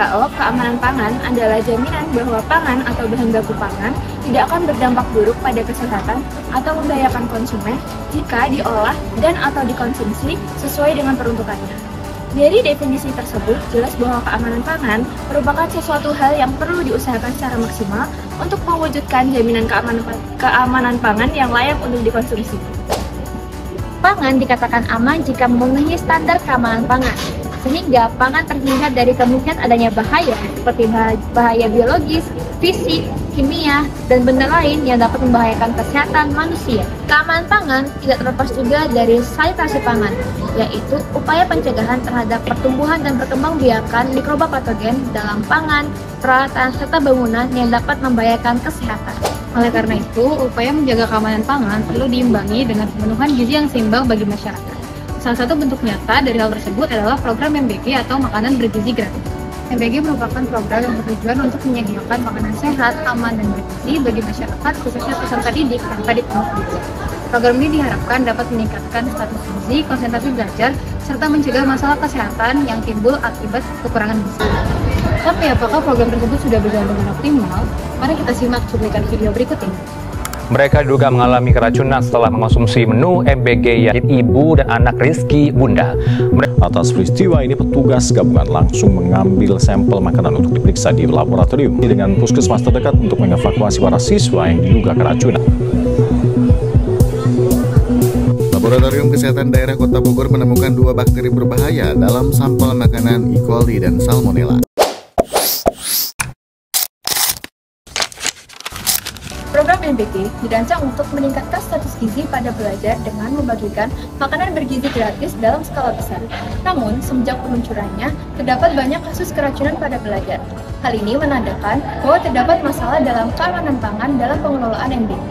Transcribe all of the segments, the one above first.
WHO, keamanan pangan adalah jaminan bahwa pangan atau bahan baku pangan tidak akan berdampak buruk pada kesehatan atau membahayakan konsumen jika diolah dan atau dikonsumsi sesuai dengan peruntukannya. Dari definisi tersebut, jelas bahwa keamanan pangan merupakan sesuatu hal yang perlu diusahakan secara maksimal untuk mewujudkan jaminan keamanan pangan yang layak untuk dikonsumsi. Pangan dikatakan aman jika memenuhi standar keamanan pangan, sehingga pangan terhindar dari kemungkinan adanya bahaya seperti bahaya biologis, fisik, kimia, dan benda lain yang dapat membahayakan kesehatan manusia. Keamanan pangan tidak terlepas juga dari sanitasi pangan, yaitu upaya pencegahan terhadap pertumbuhan dan perkembangbiakan mikroba patogen dalam pangan, peralatan, serta bangunan yang dapat membahayakan kesehatan. Oleh karena itu, upaya menjaga keamanan pangan perlu diimbangi dengan pemenuhan gizi yang seimbang bagi masyarakat. Salah satu bentuk nyata dari hal tersebut adalah program MBG atau Makanan Bergizi Gratis. MBG merupakan program yang bertujuan untuk menyediakan makanan sehat, aman, dan bergizi bagi masyarakat, khususnya peserta didik tanpa dipungut biaya. Program ini diharapkan dapat meningkatkan status gizi, konsentrasi belajar, serta mencegah masalah kesehatan yang timbul akibat kekurangan gizi. Tapi apakah program tersebut sudah berjalan dengan optimal? Mari kita simak cuplikan video berikut ini. Mereka diduga mengalami keracunan setelah mengonsumsi menu MBG yang ibu dan anak Rizky Bunda. Atas peristiwa ini, petugas gabungan langsung mengambil sampel makanan untuk diperiksa di laboratorium dengan puskesmas terdekat untuk mengevakuasi para siswa yang diduga keracunan. Laboratorium Kesehatan Daerah Kota Bogor menemukan 2 bakteri berbahaya dalam sampel makanan E. coli dan Salmonella. Program MBG dirancang untuk meningkatkan status gizi pada pelajar dengan membagikan makanan bergizi gratis dalam skala besar. Namun, semenjak peluncurannya, terdapat banyak kasus keracunan pada pelajar. Hal ini menandakan bahwa terdapat masalah dalam keamanan pangan dalam pengelolaan MBG.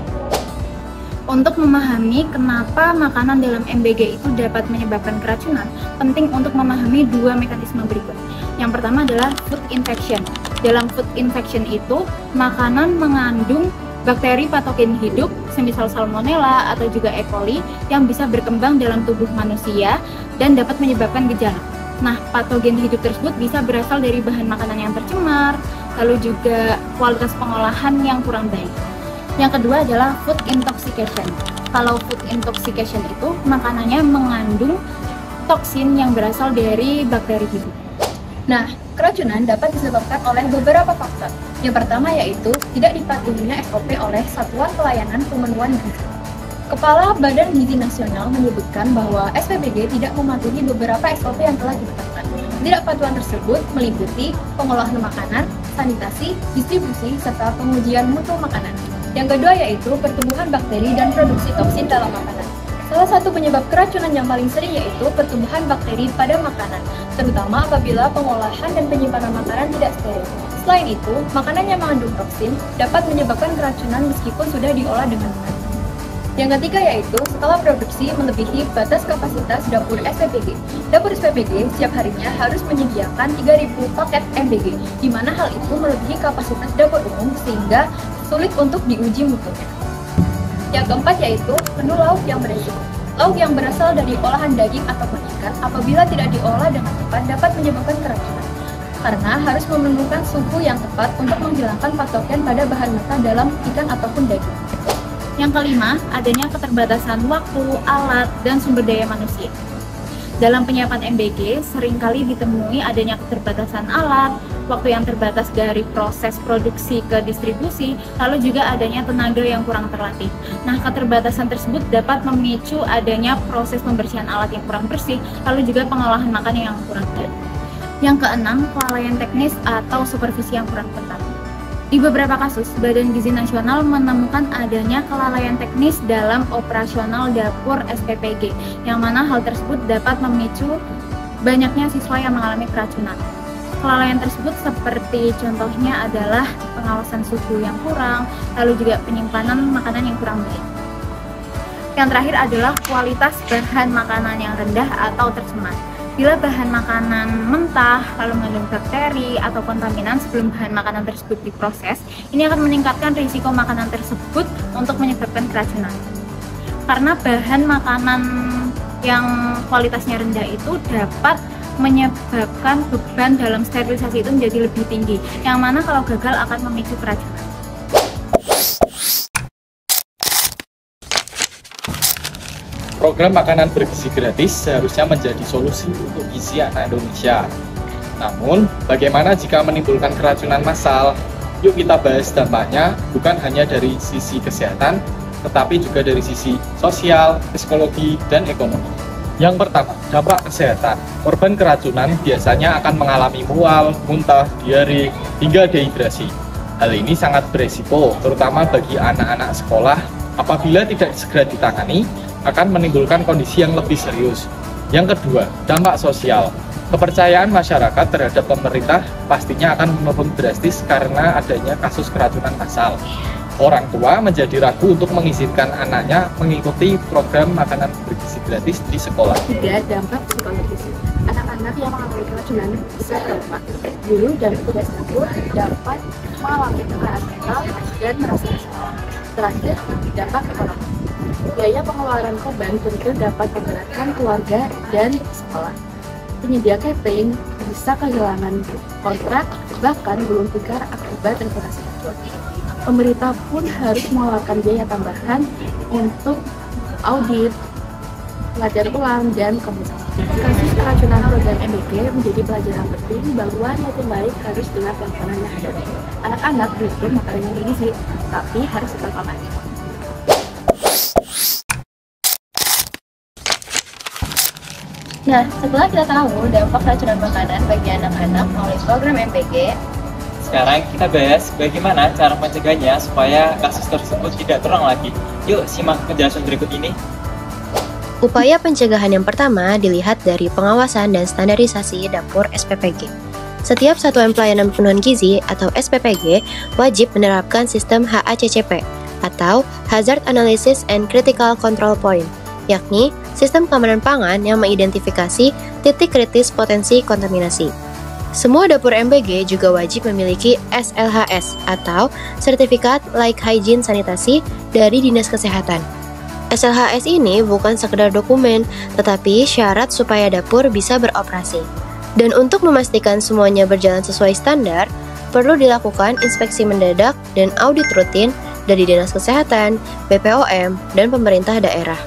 Untuk memahami kenapa makanan dalam MBG itu dapat menyebabkan keracunan, penting untuk memahami 2 mekanisme berikut. Yang pertama adalah food infection. Dalam food infection itu, makanan mengandung bakteri patogen hidup, semisal Salmonella atau juga E. coli, yang bisa berkembang dalam tubuh manusia dan dapat menyebabkan gejala. Nah, patogen hidup tersebut bisa berasal dari bahan makanan yang tercemar, lalu juga kualitas pengolahan yang kurang baik. Yang kedua adalah food intoxication. Kalau food intoxication itu, makanannya mengandung toksin yang berasal dari bakteri hidup. Nah, keracunan dapat disebabkan oleh beberapa faktor. Yang pertama yaitu tidak dipatuhinya SOP oleh Satuan Pelayanan Pemenuhan Gizi. Kepala Badan Gizi Nasional menyebutkan bahwa SPBG tidak mematuhi beberapa SOP yang telah ditetapkan. Ketidakpatuhan tersebut meliputi pengolahan makanan, sanitasi, distribusi, serta pengujian mutu makanan. Yang kedua yaitu pertumbuhan bakteri dan produksi toksin dalam makanan. Salah satu penyebab keracunan yang paling sering yaitu pertumbuhan bakteri pada makanan, terutama apabila pengolahan dan penyimpanan makanan tidak steril. Selain itu, makanan yang mengandung toksin dapat menyebabkan keracunan meskipun sudah diolah dengan benar. Yang ketiga yaitu skala produksi melebihi batas kapasitas dapur SPBG. Dapur SPBG setiap harinya harus menyediakan 3.000 paket MBG, di mana hal itu melebihi kapasitas dapur umum sehingga sulit untuk diuji mutunya. Yang keempat yaitu menu lauk yang beresiko. Lauk yang berasal dari olahan daging ataupun ikan apabila tidak diolah dengan tepat dapat menyebabkan keracunan, karena harus menemukan suhu yang tepat untuk menghilangkan patogen pada bahan mentah dalam ikan ataupun daging. Yang kelima, adanya keterbatasan waktu, alat, dan sumber daya manusia. Dalam penyiapan MBG, seringkali ditemui adanya keterbatasan alat, waktu yang terbatas dari proses produksi ke distribusi, lalu juga adanya tenaga yang kurang terlatih. Nah, keterbatasan tersebut dapat memicu adanya proses pembersihan alat yang kurang bersih, lalu juga pengolahan makanan yang kurang baik. Yang keenam, kelalaian teknis atau supervisi yang kurang ketat. Di beberapa kasus, Badan Gizi Nasional menemukan adanya kelalaian teknis dalam operasional dapur SPBG, yang mana hal tersebut dapat memicu banyaknya siswa yang mengalami keracunan. Kelalaian tersebut seperti contohnya adalah pengawasan suhu yang kurang, lalu juga penyimpanan makanan yang kurang baik. Yang terakhir adalah kualitas bahan makanan yang rendah atau tercemar. Bila bahan makanan mentah, lalu mengandung bakteri atau kontaminan sebelum bahan makanan tersebut diproses, ini akan meningkatkan risiko makanan tersebut untuk menyebabkan keracunan. Karena bahan makanan yang kualitasnya rendah itu dapat menyebabkan beban dalam sterilisasi itu menjadi lebih tinggi, yang mana kalau gagal akan memicu keracunan. Program makanan bergizi gratis seharusnya menjadi solusi untuk gizi anak Indonesia. Namun, bagaimana jika menimbulkan keracunan massal? Yuk kita bahas dampaknya bukan hanya dari sisi kesehatan, tetapi juga dari sisi sosial, psikologi, dan ekonomi. Yang pertama, dampak kesehatan. Korban keracunan biasanya akan mengalami mual, muntah, diare, hingga dehidrasi. Hal ini sangat beresiko, terutama bagi anak-anak sekolah. Apabila tidak segera ditangani, akan menimbulkan kondisi yang lebih serius. Yang kedua, dampak sosial. Kepercayaan masyarakat terhadap pemerintah pastinya akan menurun drastis karena adanya kasus keracunan massal. Orang tua menjadi ragu untuk mengizinkan anaknya mengikuti program makanan bergizi gratis di sekolah. Tiga, dampak psikologis. Anak-anak yang mengalami keracunan bisa trauma. Guru dan petugas dapur dapat mengalami tekanan mental dan merasa bersalah. Terakhir, dampak ekonomi. Biaya pengeluaran korban tentu dapat memberatkan keluarga dan sekolah. Penyedia catering bisa kehilangan kontrak, bahkan gulung tikar akibat reputasi bocor. Pemerintah pun harus mengeluarkan biaya tambahan untuk audit, pelajar ulang, dan kompensasi. Kasus keracunan program MBG menjadi pelajaran penting bahwa niat baik harus dengan pelaksanaan yang ada. Anak-anak butuh makanan yang bergizi, tapi harus tetap aman. Nah, setelah kita tahu dampak keracunan makanan bagi anak-anak melalui program MBG, sekarang kita bahas bagaimana cara mencegahnya supaya kasus tersebut tidak terulang lagi. Yuk simak penjelasan berikut ini. Upaya pencegahan yang pertama dilihat dari pengawasan dan standarisasi dapur SPPG. Setiap satuan pelayanan pemenuhan gizi atau SPPG wajib menerapkan sistem HACCP atau Hazard Analysis and Critical Control Point, yakni sistem keamanan pangan yang mengidentifikasi titik kritis potensi kontaminasi. Semua dapur MBG juga wajib memiliki SLHS atau Sertifikat Like Hygiene Sanitasi dari Dinas Kesehatan. SLHS ini bukan sekedar dokumen, tetapi syarat supaya dapur bisa beroperasi. Dan untuk memastikan semuanya berjalan sesuai standar, perlu dilakukan inspeksi mendadak dan audit rutin dari Dinas Kesehatan, BPOM, dan pemerintah daerah.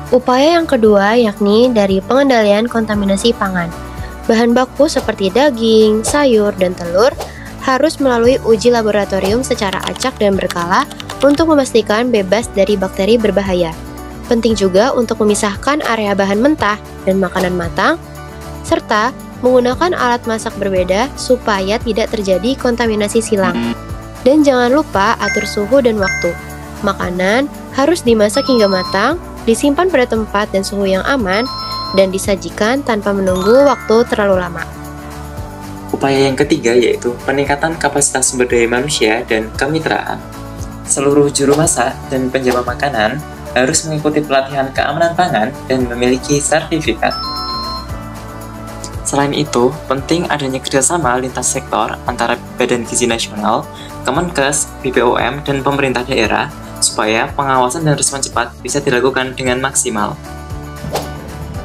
Upaya yang kedua yakni dari pengendalian kontaminasi pangan. Bahan baku seperti daging, sayur, dan telur harus melalui uji laboratorium secara acak dan berkala untuk memastikan bebas dari bakteri berbahaya. Penting juga untuk memisahkan area bahan mentah dan makanan matang, serta menggunakan alat masak berbeda supaya tidak terjadi kontaminasi silang. Dan jangan lupa atur suhu dan waktu. Makanan harus dimasak hingga matang, disimpan pada tempat dan suhu yang aman, dan disajikan tanpa menunggu waktu terlalu lama. Upaya yang ketiga yaitu peningkatan kapasitas sumber daya manusia dan kemitraan. Seluruh juru masak dan penjaga makanan harus mengikuti pelatihan keamanan pangan dan memiliki sertifikat. Selain itu, penting adanya kerjasama lintas sektor antara Badan Gizi Nasional, Kemenkes, BPOM, dan pemerintah daerah supaya pengawasan dan respon cepat bisa dilakukan dengan maksimal.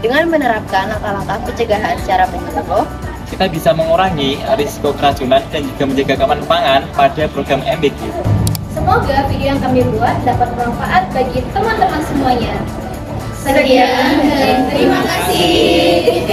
dengan menerapkan langkah-langkah pencegahan secara menyeluruh, kita bisa mengurangi risiko keracunan dan juga menjaga keamanan pangan pada program MBG. Semoga video yang kami buat dapat bermanfaat bagi teman-teman semuanya. Sekian dan terima kasih.